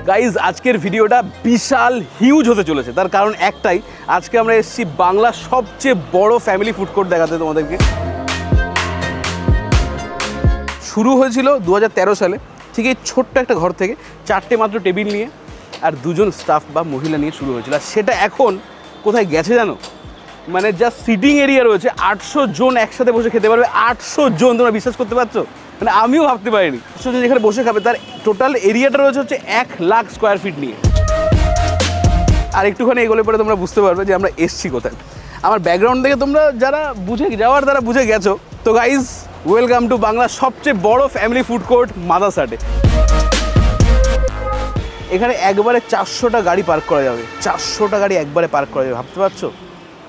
Guys আজকের ভিডিওটা বিশাল huge হতে চলেছে, তার কারণ একটাই, আজকে আমরা এসেছি বাংলার সবচেয়ে বড় ফ্যামিলি ফুড কোর্ট দেখাতে তোমাদেরকে। শুরু হয়েছিল 2013 সালে, ঠিক এই ছোট্ট একটা ঘর থেকে 4টে মাত্র টেবিল নিয়ে আর 2জন স্টাফ বা মহিলা নিয়ে শুরু হয়েছিল। আর সেটা এখন কোথায় গেছে জানো? মানে যা সিটিং এরিয়া রয়েছে 800 জন একসাথে বসে খেতে পারবে। 800 জন, তোমরা বিশ্বাস করতে পারছো? মানে আমিও ভাবতে পারিনি 800 জন যেখানে বসে খাবে, তার টোটাল এরিয়াটা রয়েছে হচ্ছে 1 লাখ স্কোয়ার ফিট নিয়ে। আর একটুখানি এগোলে পরে তোমরা বুঝতে পারবে যে আমরা এসছি কোথায়। আমার ব্যাকগ্রাউন্ড থেকে তোমরা যারা বুঝে যাওয়ার দ্বারা বুঝে গেছো। তো গাইজ ওয়েলকাম টু বাংলার সবচেয়ে বড় ফ্যামিলি ফুড কোর্ট মাদারসাটে। এখানে একবারে 400টা গাড়ি পার্ক করা যাবে। 400টা গাড়ি একবারে পার্ক করা যাবে, ভাবতে পারছো?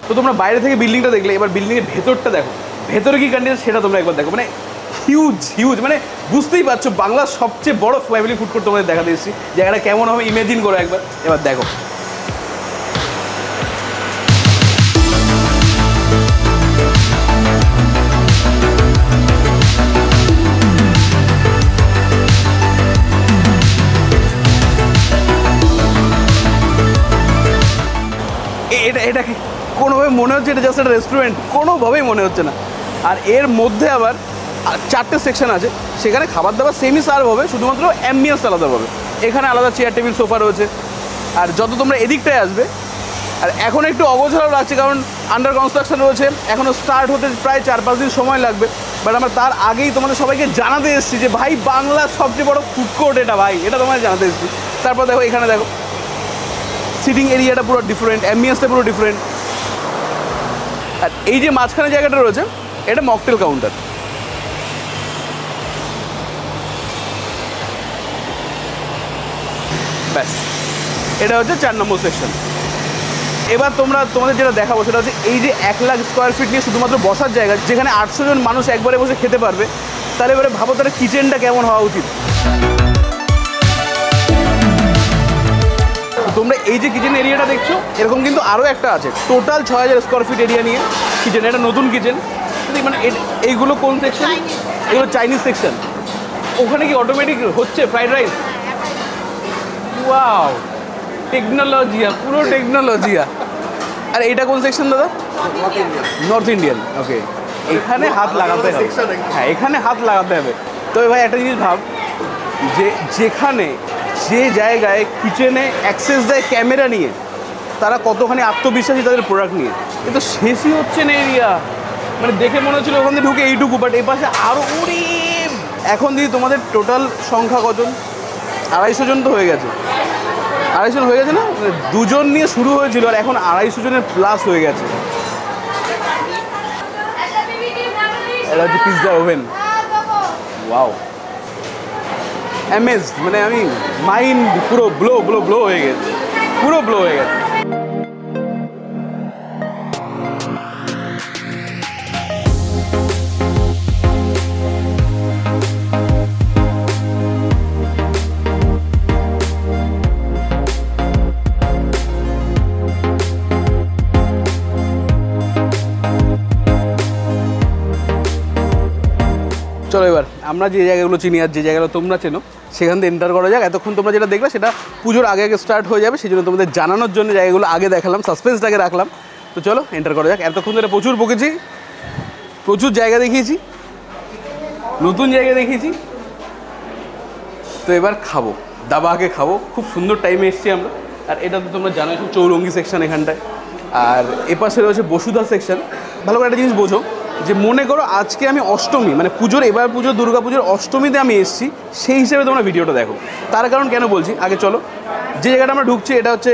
তো তোমরা বাইরে থেকে বিল্ডিংটা দেখলে, এবার বিল্ডিংয়ের ভেতরটা দেখো, ভেতরে কি কন্ডিশন সেটা তোমরা একবার দেখো। মানে হিউজ, মানে বুঝতেই পারছো বাংলার সবচেয়ে বড় ফ্যামিলি ফুড কোর্ট তোমাদের দেখাতে এসেছি। জায়গাটা কেমন হবে ইমেজিন করো একবার, এবার দেখো। এটা কি কোনোভাবে মনে হচ্ছে এটা জাস্ট একটা রেস্টুরেন্ট? কোনোভাবেই মনে হচ্ছে না। আর এর মধ্যে আবার 4টে সেকশন আছে, সেখানে খাবার দাবার সেমই সার্ভ হবে, শুধুমাত্র অ্যাম্বিয়েন্স আলাদা হবে। এখানে আলাদা চেয়ার টেবিল সোফা রয়েছে। আর যত তোমরা এদিকটায় আসবে, আর এখন একটু অগোছালো লাগছে কারণ আন্ডার কনস্ট্রাকশন রয়েছে, এখনও স্টার্ট হতে প্রায় 4-5 দিন সময় লাগবে। বাট আমরা তার আগেই তোমাদের সবাইকে জানাতে এসেছি যে ভাই বাংলার সবচেয়ে বড় ফুড কোর্ট এটা, ভাই এটা তোমাদের জানাতে এসেছি। তারপর দেখো এখানে দেখো সিটিং এরিয়াটা পুরো ডিফারেন্ট, অ্যাম্বিয়েন্সটা পুরো ডিফারেন্ট। আর এই যে মাঝখানে জায়গাটা রয়েছে, এটা মকটেল কাউন্টার। ব্যাস, এটা হচ্ছে 4 নম্বর সেকশন। এবার তোমাদের যেটা দেখাবো সেটা হচ্ছে এই যে 1 লাখ স্কোয়ার ফিট নিয়ে শুধুমাত্র বসার জায়গা, যেখানে 800 জন মানুষ একবারে বসে খেতে পারবে। তাহলে এবারে ভাবো তাহলে কিচেনটা কেমন হওয়া উচিত। তোমরা এই যে কিচেন এরিয়াটা দেখছো, এরকম কিন্তু আরও একটা আছে, টোটাল 6000 স্কোয়ার ফিট এরিয়া নিয়ে কিচেন। এটা নতুন কিচেন। মানে এইগুলো কোন সেকশন? এগুলো চাইনিজ সেকশন। ওখানে কি অটোমেটিক হচ্ছে ফ্রাইড রাইস? ওয়াও, টেকনোলজিয়া, পুরো টেকনোলজিয়া। আর এইটা কোন সেকশন দাদা? North Indian. ওকে, এখানে হাত লাগাতে হবে। হ্যাঁ, এখানে হাত লাগাতে হবে। তবে ভাই একটা জিনিস ভাব, যে যেখানে যে জায়গায় কিচেনে অ্যাক্সেস দেয় ক্যামেরা নিয়ে, তারা কতখানি আত্মবিশ্বাসী তাদের প্রোডাক্ট নিয়ে। কিন্তু শেষই হচ্ছে না এরিয়া। মানে দেখে মনে হচ্ছিল ওখান থেকে ঢুকে এইটুকু, বাট এই পাশে আরও উড়ি। এখন দিদি তোমাদের টোটাল সংখ্যা কজন? 250 জন তো হয়ে গেছে। 250 জন হয়ে গেছে না? 2 জন নিয়ে শুরু হয়েছিল আর এখন 250 জনের প্লাস হয়ে গেছে। এটা হচ্ছে পিৎজা ওভেন। ওয়াও, অ্যামেজড, মানে আমি মাইন্ড পুরো ব্লো হয়ে গেছে, পুরো ব্লো হয়ে গেছে। চলো এবার আমরা যে জায়গাগুলো চিনি আর যে জায়গাগুলো তোমরা চেনো সেখান থেকে এন্টার করা যাক। এতক্ষণ তোমরা যেটা দেখলে সেটা পুজোর আগে স্টার্ট হয়ে যাবে, সেই জন্য তোমাদের জানানোর জন্য জায়গাগুলো আগে দেখালাম, সাসপেন্সটাকে রাখলাম। তো চলো এন্টার করা যাক। এতক্ষণ ধরে প্রচুর বকেছি, প্রচুর জায়গা দেখিয়েছি, নতুন জায়গা দেখিয়েছি। তো এবার খাবো, দাবাকে খাবো। খুব সুন্দর টাইমে এসেছি আমরা। আর এটা তো তোমরা জানোই, চৌরঙ্গি সেকশন এখানটায়। আর এপাশে রয়েছে বসুধা সেকশন। ভালো করে একটা জিনিস বোঝো, যে মনে করো আজকে আমি অষ্টমী, মানে পুজোর, এবার পুজোর দুর্গা পুজোর অষ্টমীতে আমি এসেছি, সেই হিসেবে তোমরা ভিডিওটা দেখো। তার কারণ কেন বলছি, আগে চলো। যে জায়গাটা আমরা ঢুকছি এটা হচ্ছে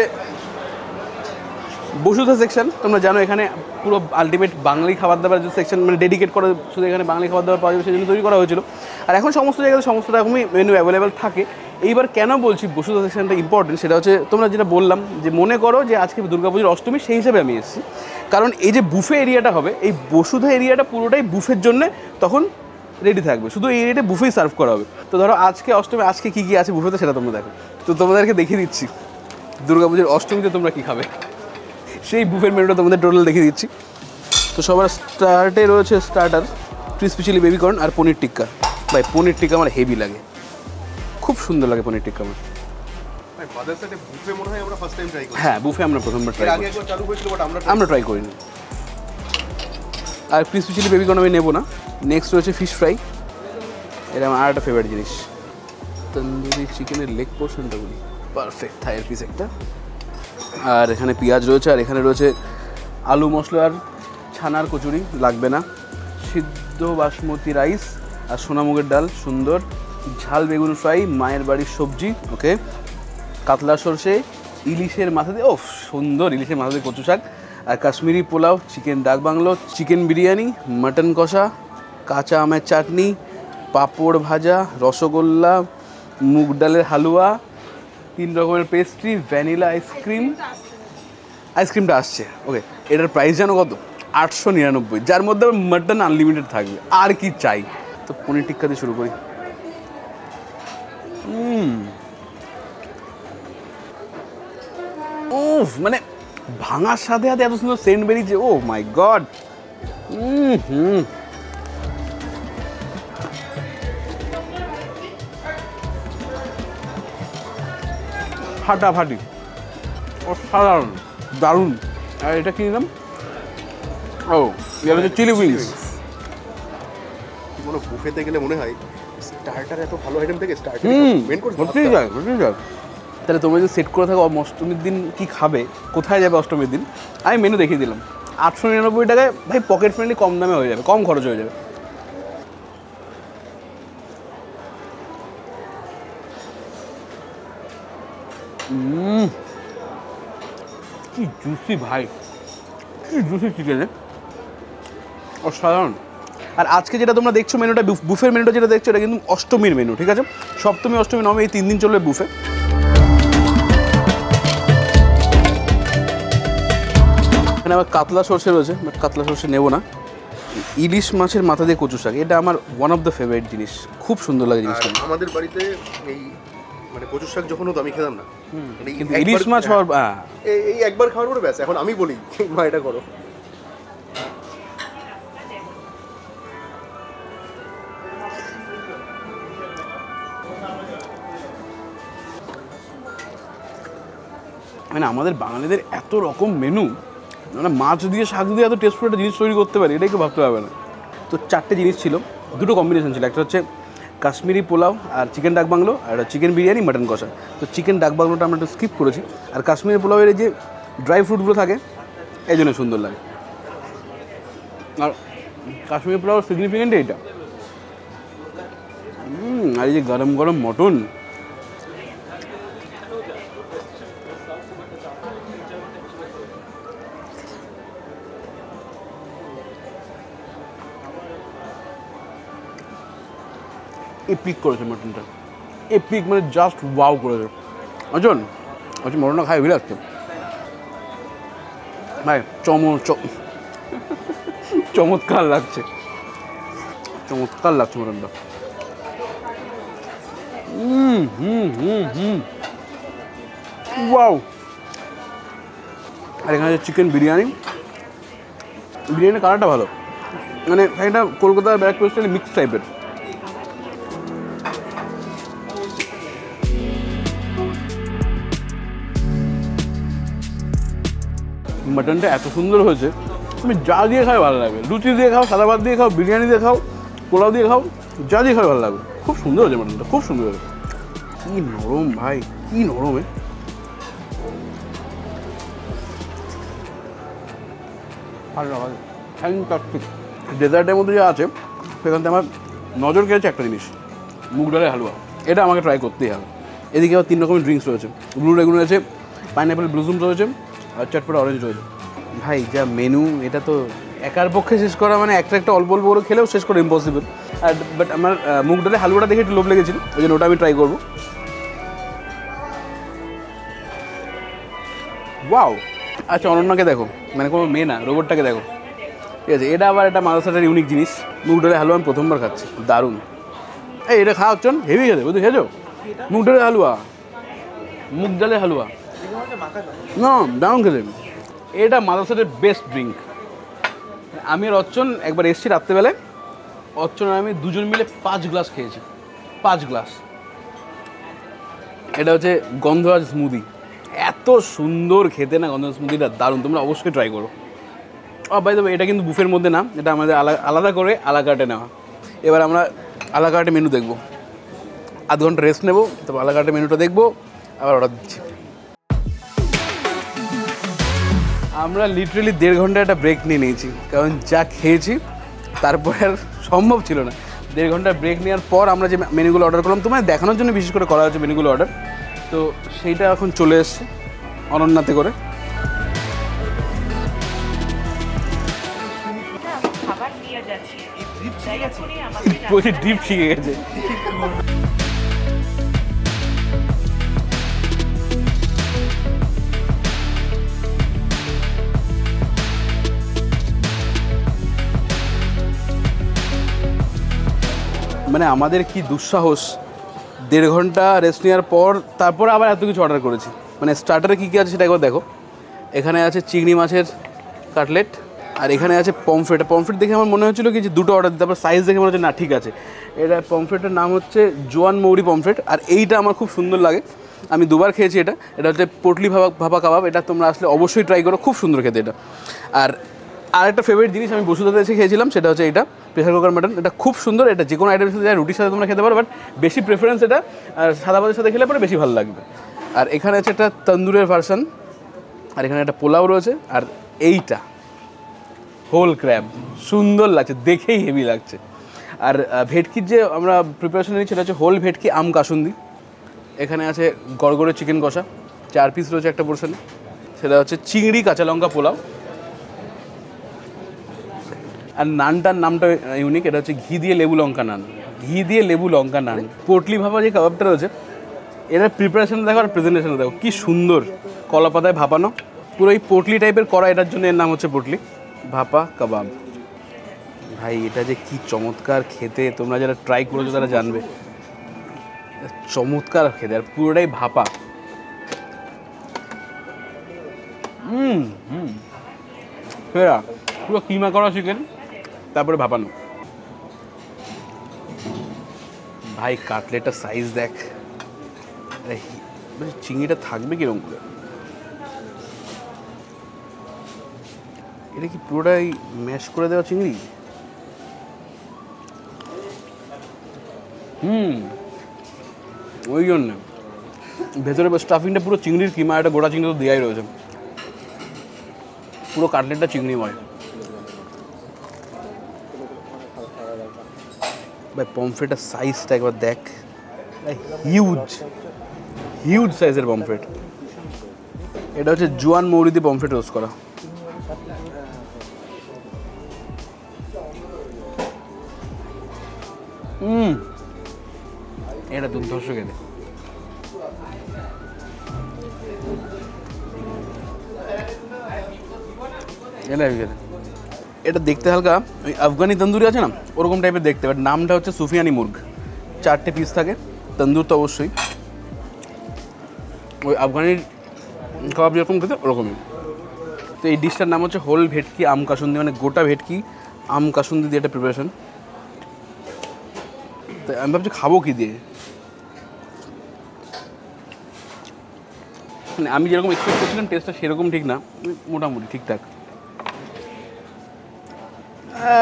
বসুধা সেকশন। তোমরা জানো এখানে পুরো আলটিমেট বাঙালি খাবার দাবার যে সেকশন, মানে ডেডিকেট করে শুধু এখানে বাঙালি খাবার দাবার পাওয়া যাবে সেই জন্য তৈরি করা হয়েছিল। আর এখন সমস্ত জায়গাতে সমস্ত রকমই মেনু অ্যাভেলেবেল থাকে। এইবার কেন বলছি বসুধা সেকশনটা ইম্পর্টেন্ট, সেটা হচ্ছে তোমরা যেটা বললাম, যে মনে করো যে আজকে দুর্গাপুজোর অষ্টমী, সেই হিসেবে আমি এসেছি। কারণ এই যে বুফে এরিয়াটা হবে, এই বসুধা এরিয়াটা পুরোটাই বুফের জন্য তখন রেডি থাকবে, শুধু এই এরিয়াটা বুফেই সার্ভ করা হবে। তো ধরো আজকে অষ্টমী, আজকে কী কী আছে বুফেতে সেটা তোমরা দেখো। তো তোমাদেরকে দেখিয়ে দিচ্ছি দুর্গাপুজোর অষ্টমীতে তোমরা কী খাবে, সেই বুফের মেনুটা তোমাদের টোটাল দেখিয়ে দিচ্ছি। তো সবার স্টার্টে রয়েছে স্টার্টার ক্রিসপি চিলি বেবিকর্ন আর পনির টিক্কা। ভাই পনির টিক্কা আমার হেভি লাগে, খুব সুন্দর লাগে পনির টিক্কা আমার। মাদার্স সাথে বুফে মনে হয় আমরা ফার্স্ট টাইম ট্রাই করছি। হ্যাঁ, বুফে আমরা প্রথমবার ট্রাই আগে একবার চালু হয়েছিল, বাট আমরা ট্রাই করিনি। আর ক্রিসপি চিলি বেবিকর্ন আমি নেবো না। নেক্সট রয়েছে ফিশ ফ্রাই, এটা আমার আর একটা ফেভারিট জিনিস। তন্দুরি চিকেনের লেগ পোর্শনটা বলি, পারফেক্ট থাইয়ের পিস একটা। আর এখানে পেঁয়াজ রয়েছে, আর এখানে রয়েছে আলু মশলার ছানার কচুরি, লাগবে না। সিদ্ধ বাসমতি রাইস আর সোনামুগের ডাল, সুন্দর। ঝাল বেগুন ফ্রাই, মায়ের বাড়ির সবজি, ওকে। কাতলা সর্ষে, ইলিশের মাথা দিয়ে, ওফ সুন্দর, ইলিশের মাথা দিয়ে কচু শাক। আর কাশ্মীরি পোলাও, চিকেন ডাক বাংলো, চিকেন বিরিয়ানি, মাটন কষা, কাঁচা আমের চাটনি, পাঁপড় ভাজা, রসগোল্লা, মুগ ডালের হালুয়া, 3 রকমের পেস্ট্রি, ভ্যানিলা আইসক্রিম। আইসক্রিমটা আসছে, ওকে। এটার প্রাইস জানো কত? 899, যার মধ্যে মাটন আনলিমিটেড থাকবে। আর কি চাই? তো পনির টিক্কা দিয়ে শুরু করি। উফ, মানে ভাঙার সাথে সাথে এত সুন্দর সেন্ট বেরিয়েছে, ও মাই গড। ফাটাফাটি, অসাধারণ, দারুণ। আর এটা কি নিলাম? ও, এটা হচ্ছে চিলি উইংস। কোনো বুফেতে গেলে মনে হয় স্টার্টার এত ভালো আইটেম থেকে স্টার্টার মেন কোর্স হতেই যায়। তাহলে তোমরা যদি সেট করে থাকো অষ্টমীর দিন কি খাবে, কোথায় যাবে অষ্টমীর দিন, আমি মেনু দেখিয়ে দিলাম। 899 টাকায় ভাই পকেট ফ্রেন্ডলি, কম দামে হয়ে যাবে, কম খরচ হয়ে যাবে। কি জুসি ভাই, কি জুসি চিকেন, অসাধারণ। আর আজকে যেটা তোমরা দেখছো মেনুটা, বুফের মেনুটা যেটা দেখছো, এটা কিন্তু অষ্টমীর মেনু, ঠিক আছে? সপ্তমী, অষ্টমী, নবমী, এই 3 দিন চলবে বুফে। এখানে আবার কাতলা সর্ষে রয়েছে, বাট কাতলা সর্ষে নেবো না। ইলিশ মাছের মাথা দিয়ে কচু শাক, এটা আমার ওয়ান অফ দ্য ফেভারিট জিনিস, খুব সুন্দর লাগে জিনিসটা। আমাদের বাড়িতে এই মানে কচু শাক যখন হতো আমি খেতাম না, কিন্তু ইলিশ মাছ হওয়ার এই একবার খাওয়ার পরে ব্যাস এখন আমি বলি মা এটা করো। মানে আমাদের বাঙালিদের এত রকম মেনু, মানে মাছ দিয়ে শাক দিয়ে এত টেস্টফুল একটা জিনিস তৈরি করতে পারি, এটাই কেউ ভাবতে পারবে না। তো 4টে জিনিস ছিল, 2টো কম্বিনেশন ছিল। একটা হচ্ছে কাশ্মীরি পোলাও আর চিকেন ডাক বাংলো, আর একটা চিকেন বিরিয়ানি, মাটন কষা। তো চিকেন ডাক বাংলোটা আমরা একটু স্কিপ করেছি। আর কাশ্মীরি পোলাওয়ের যে ড্রাই ফ্রুটগুলো থাকে, এই জন্য সুন্দর লাগে। আর কাশ্মীরি পোলাও সিগনিফিকেন্ট এইটা। আর এই যে গরম গরম মটন, এপিক করেছে মটনটা, এপিক, মানে জাস্ট ওয়াও করেছে। অজন আচ্ছা, মটনটা খাই ভিড়ে আসছে ভাই, চমৎকার লাগছে, চমৎকার লাগছে মটনটা। ওয়াও। আর এখানে চিকেন বিরিয়ানি, বিরিয়ানির কালারটা ভালো, মানে এটা কলকাতার ব্যারাকপুর স্টাইলে মিক্স টাইপের। মাটনটা এত সুন্দর হয়েছে, তুমি যা দিয়ে খাও ভালো লাগবে। লুচি দিয়ে খাও, সাদা ভাত দিয়ে খাও, বিরিয়ানি দিয়ে খাও, পোলাও দিয়ে খাও, যা দিয়ে খাও ভালো লাগবে। খুব সুন্দর হয়েছে মাটনটা, খুব সুন্দর হয়েছে। কি নরম ভাই, কি নরম। ভালো ভালো, ফ্যান্টাস্টিক। ডেজার্টের মধ্যে যা আছে সেখান থেকে আমার নজর কেড়েছে একটা জিনিস, মুগ ডালের হালুয়া। এটা আমাকে ট্রাই করতেই হবে। এদিকে আবার 3 রকমের ড্রিঙ্কস রয়েছে, ব্লু রেগুন রয়েছে, পাইনঅ্যাপেল ব্লুজুম রয়েছে, আর চটপটা অরেঞ্জ রয়েছে। ভাই যা মেনু, এটা তো একার পক্ষে শেষ করা, মানে একটা অল্প অল্প করে খেলেও শেষ করা ইম্পসিবল। আর বাট আমার মুগ ডালের হালুয়াটা দেখে একটু লোভ লেগেছিল, ওই জন্য ওটা আমি ট্রাই করবো। ওয়াও। আচ্ছা, অনন্যাকে দেখো, মানে কোনো মেয়ে না, রোবটটাকে দেখো, ঠিক আছে? এটা আবার একটা মাদ্রাসাটার ইউনিক জিনিস। মুগ ডালের হালুয়া আমি প্রথমবার খাচ্ছি, দারুণ। এই এটা খাওয়া হচ্ছেন হেভি খেতে, বুঝতে খেয়েছো? মুগ ডালের হালুয়া, মুগ ডালের হালুয়া না, দারুণ খেতে। এটা মাদ্রাসাটার বেস্ট ড্রিঙ্ক। আমি আর অর্চন একবার এসেছি রাত্রেবেলায়, অর্চন আর আমি দুজন মিলে 5 গ্লাস খেয়েছি, 5 গ্লাস। এটা হচ্ছে গন্ধরাজ স্মুদি, এত সুন্দর খেতে না গন্ধরাজ স্মুদিটা, দারুণ, তোমরা অবশ্যই ট্রাই করো। বাই দ্য ওয়ে, এটা কিন্তু বুফের মধ্যে না, এটা আমাদের আলাদা করে আলাকার্টে নেওয়া। এবার আমরা আলাকার্টে মেনু দেখবো, আধ ঘন্টা রেস্ট নেবো, তারপর আলাকার্টে মেনুটা দেখবো, আবার অর্ডার দিচ্ছি। আমরা লিটারেলি 1.5 ঘন্টা একটা ব্রেক নিয়ে নিয়েছি, কারণ যা খেয়েছি তারপর আর সম্ভব ছিল না। 1.5 ঘন্টা ব্রেক নেওয়ার পর আমরা যে মেনুগুলো অর্ডার করলাম, তোমায় দেখানোর জন্য বিশেষ করে করা হয়েছে মেনুগুলো অর্ডার, তো সেইটা এখন চলে এসছে অনন্যাতে করে। বলছি ড্রিপ শিখে গেছে। মানে আমাদের কি দুঃসাহস, 1.5 ঘন্টা রেস্ট নেওয়ার পর তারপর আবার এত কিছু অর্ডার করেছি। মানে স্টার্টারে কী কী আছে সেটা একবার দেখো। এখানে আছে চিংড়ি মাছের কাটলেট, আর এখানে আছে পমফ্রেট। পমফ্রেট দেখে আমার মনে হচ্ছিলো কি যে 2টো অর্ডার দিতে, তারপর সাইজ দেখে মনে হচ্ছে না ঠিক আছে। এটা পমফ্রেটের নাম হচ্ছে জোয়ান মৌরি পমফ্রেট, আর এইটা আমার খুব সুন্দর লাগে, আমি 2বার খেয়েছি এটা। এটা হচ্ছে পটলি ভাপা কাবাব, এটা তোমরা আসলে অবশ্যই ট্রাই করো, খুব সুন্দর খেতে এটা। আর একটা ফেভারিট জিনিস আমি বসুধাতে এসে খেয়েছিলাম, সেটা হচ্ছে এটা প্রেশার কুকার মাটন, এটা খুব সুন্দর। এটা যে কোনো আইটেমের সাথে যায়, রুটির সাথে তোমরা খেতে পারো, বাট বেশি প্রেফারেন্স এটা সাদা ভাতের সাথে খেলে পরে বেশি ভালো লাগবে। আর এখানে আছে একটা তন্দুরের ভার্সান, আর এখানে একটা পোলাও রয়েছে, আর এইটা হোল ক্র্যাব, সুন্দর লাগছে, দেখেই হেভি লাগছে। আর ভেটকির যে আমরা প্রিপারেশন নিচ্ছি সেটা হচ্ছে হোল ভেটকি আম কাসুন্দি। এখানে আছে গড়গড়ে চিকেন কষা, 4 পিস রয়েছে একটা পোর্শনে। সেটা হচ্ছে চিংড়ি কাঁচা লঙ্কা পোলাও। আর নানটার নামটা ইউনিক, এটা হচ্ছে ঘি দিয়ে লেবু লঙ্কা নান, ঘি দিয়ে লেবু লঙ্কা নান। পটলি ভাপা যে কাবাবটা রয়েছে, এটার প্রিপারেশন দেখো আর প্রেজেন্টেশন দেখো, কি সুন্দর, কলা পাতায় ভাপানো, পুরো এই পটলি টাইপের করা, এটার জন্য এর নাম হচ্ছে পটলি ভাপা কাবাব। ভাই এটা যে কি চমৎকার খেতে, তোমরা যারা ট্রাই করেছো তারা জানবে, চমৎকার খেতে, আর পুরোটাই ভাপা। ফেরা পুরো কিমা করা চিকেন, তারপরে ভাপানো। ভাই কাটলেটটা সাইজ দেখ, চিংড়িটা থাকবে কিরকম করে, এটা কি পুরোটাই ম্যাশ করে দেওয়া চিংড়ি? ওই জন্য ভেতরে স্টাফিংটা পুরো চিংড়ির কিমা, একটা গোটা চিংড়ি তো দেওয়াই রয়েছে, পুরো কাটলেটটা চিংড়িময়। ভাই পমফ্রেটের সাইজটা একবার দেখ, হিউজ হিউজ সাইজের পমফ্রেট। এটা হচ্ছে জোয়ান মৌরি দিয়ে পমফ্রেট রোস্ট করা। এটা দুর্ধর্ষ খেতে। এটা দেখতে হালকা ওই আফগানি তন্দুরি আছে না, ওরকম টাইপের দেখতে, বাট নামটা হচ্ছে সুফিয়ানি মুর্গ। 4টে পিস থাকে, তন্দুর তো অবশ্যই, ওই আফগানির কাবাব যেরকম খেতে ওরকমই। তো এই ডিশটার নাম হচ্ছে হোল ভেটকি আম কাসুন্দি, মানে গোটা ভেটকি আম কাসুন্দি দিয়ে একটা প্রিপারেশন। তো আমি ভাবছি খাবো কী দিয়ে, মানে আমি যেরকম এক্সপেক্ট করছিলাম টেস্টটা সেরকম ঠিক না, মোটামুটি ঠিকঠাক।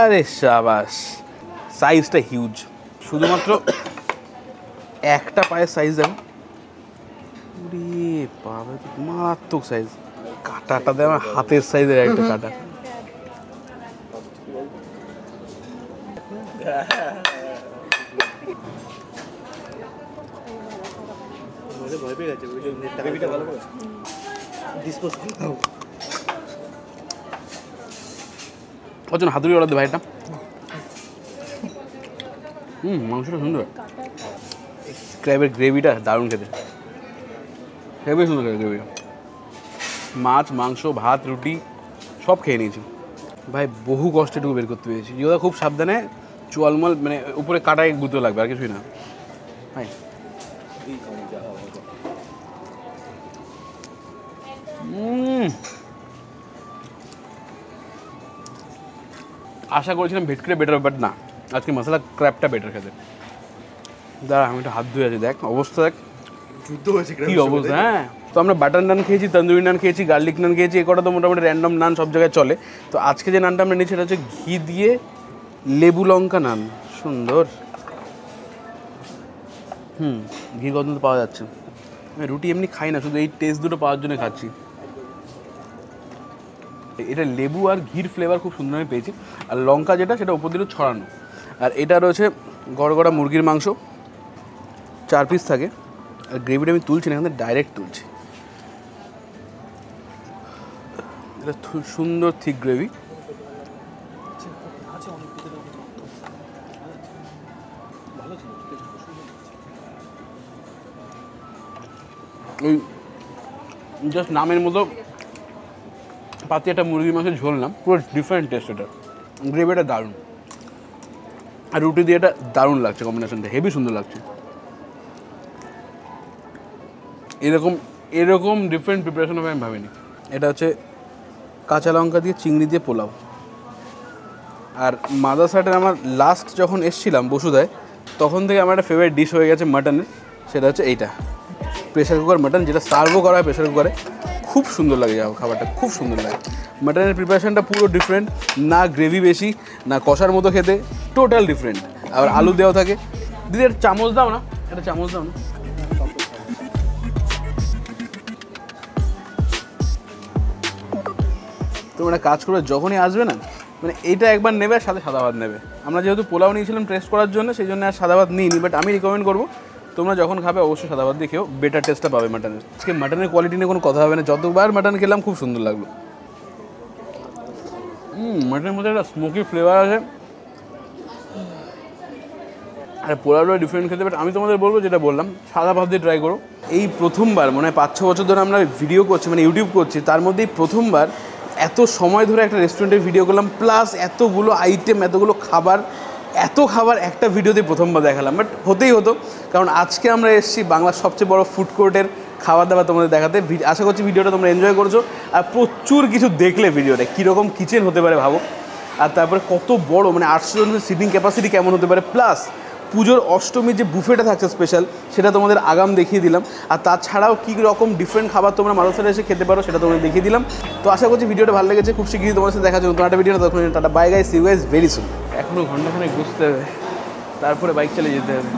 আরে শাবাশ, সাইজটা হিউজ, শুধুমাত্র একটা পায়ের সাইজ দেখো, বাবা মারাত্মক সাইজ। কাটাটা দেয় আমার হাতের সাইজের একটা কাটা। কজন হাতুড়ি অর্ডার দে ভাই এটা। মাংসটা সুন্দর, ক্র্যাবের গ্রেভিটা দারুণ খেতে, হেবি সুন্দর গ্রেভিটা। মাছ মাংস ভাত রুটি সব খেয়ে নিয়েছি ভাই, বহু কষ্টে এটুকু বের করতে পেরেছি। যেটা খুব সাবধানে চুয়ালমল, মানে উপরে কাটায় গুঁতো লাগবে, আর কিছুই না ভাই। আশা করেছিলাম ভেটকিটা বেটার, বাট না, আজকে মশলা ক্র্যাবটা বেটার খেতে। দাঁড়া আমি একটু হাত ধুয়ে আছি, দেখ অবস্থা দেখ, যুদ্ধ হয়েছে কি অবস্থা। হ্যাঁ, তো আমরা বাটার নান খেয়েছি, তন্দুরি নান খেয়েছি, গার্লিক নান খেয়েছি, এ কটা তো মোটামুটি র্যান্ডম নান সব জায়গায় চলে। তো আজকে যে নানটা আমরা নিচ্ছি সেটা হচ্ছে ঘি দিয়ে লেবু লঙ্কা নান। সুন্দর। ঘি গন্ধ পাওয়া যাচ্ছে। আমি রুটি এমনি খাই না, শুধু এই টেস্ট দুটো পাওয়ার জন্য খাচ্ছি। এটা লেবু আর ঘির ফ্লেভার খুব সুন্দর আমি পেয়েছি। আর লঙ্কা যেটা সেটা উপর দিকে ছড়ানো। আর এটা রয়েছে গড়গড়া মুরগির মাংস, 4 পিস থাকে। আর গ্রেভিটা আমি তুলছি না, এখান থেকে ডাইরেক্ট তুলছি। এটা সুন্দর থিক গ্রেভি। ওই জাস্ট নামের মতো পাতি একটা মুরগির মাংসের ঝোল না, পুরো ডিফারেন্ট টেস্ট। এটা গ্রেভিটা দারুণ, আর রুটি দিয়ে এটা দারুণ লাগছে, কম্বিনেশনটা হেভি সুন্দর লাগছে। এরকম ডিফারেন্ট প্রিপারেশন হবে আমি ভাবিনি। এটা হচ্ছে কাঁচা লঙ্কা দিয়ে চিংড়ি দিয়ে পোলাও। আর মাদারসাটের আমার লাস্ট যখন এসছিলাম বসুধায়, তখন থেকে আমার একটা ফেভারিট ডিশ হয়ে গেছে মাটনের। সেটা হচ্ছে এইটা প্রেশার কুকার মাটন, যেটা সার্ভও করা হয় প্রেশার কুকারে। খুব সুন্দর লাগে যাও, খাবারটা খুব সুন্দর লাগে। মাটনের প্রিপারেশনটা পুরো ডিফারেন্ট, না গ্রেভি বেশি না কষার মতো খেতে, টোটাল ডিফারেন্ট। আবার আলু দেওয়া থাকে। দিদি একটা চামচ দাও না, একটা চামচ দাও না। তোমরা একটা কাজ করে যখনই আসবে না, মানে এইটা একবার নেবে আর সাথে সাদা ভাত নেবে। আমরা যেহেতু পোলাও নিয়েছিলাম টেস্ট করার জন্য, সেই জন্য আর সাদা ভাত নিইনি, বাট আমি রিকমেন্ড করবো তোমরা যখন খাবে অবশ্যই সাদা ভাত দিয়ে খেও, বেটার টেস্টটা পাবে মাটনের। আজকে মাটনের কোয়ালিটি নিয়ে কোনো কথা হবে না, যতবার মাটন খেলাম খুব সুন্দর লাগলো। মাটনের মধ্যে একটা স্মোকি ফ্লেভার আছে, আর পোলাওটা ডিফারেন্ট খেতে। বাট আমি তোমাদের বলবো, যেটা বললাম, সাদা ভাত দিয়ে ট্রাই করো। এই প্রথমবার, মনে হয় 5-6 বছর ধরে আমরা ভিডিও করছি, মানে ইউটিউব করছি, তার মধ্যেই প্রথমবার এত সময় ধরে একটা রেস্টুরেন্টের ভিডিও করলাম, প্লাস এতগুলো আইটেম, এতগুলো খাবার, এত খাবার একটা ভিডিওতে প্রথমবার দেখালাম। বাট হতেই হতো, কারণ আজকে আমরা এসেছি বাংলার সবচেয়ে বড় ফুড কোর্টের খাবার দাবার তোমাদের দেখাতে। আশা করছি ভিডিওটা তোমরা এনজয় করছো, আর প্রচুর কিছু দেখলে ভিডিওটা কীরকম কিচেন হতে পারে ভাবো। আর তারপরে কত বড়, মানে 800 জনের সিটিং ক্যাপাসিটি কেমন হতে পারে, প্লাস পুজোর অষ্টমীর যে বুফেটা থাকছে স্পেশাল, সেটা তোমাদের আগাম দেখিয়ে দিলাম। আর তাছাড়াও কী রকম ডিফারেন্ট খাবার তোমরা মাদারসাটে এসে খেতে পারো সেটা তোমাদের দেখিয়ে দিলাম। তো আশা করছি ভিডিওটা ভালো লেগেছে। খুব শীঘ্রই তোমার সাথে দেখা যাবে নতুন একটা ভিডিও। তখন tata, bye guys, see you guys very soon. এখনও ঘন্টাখানেক বসতে হবে, তারপরে বাইক চালিয়ে যেতে হবে।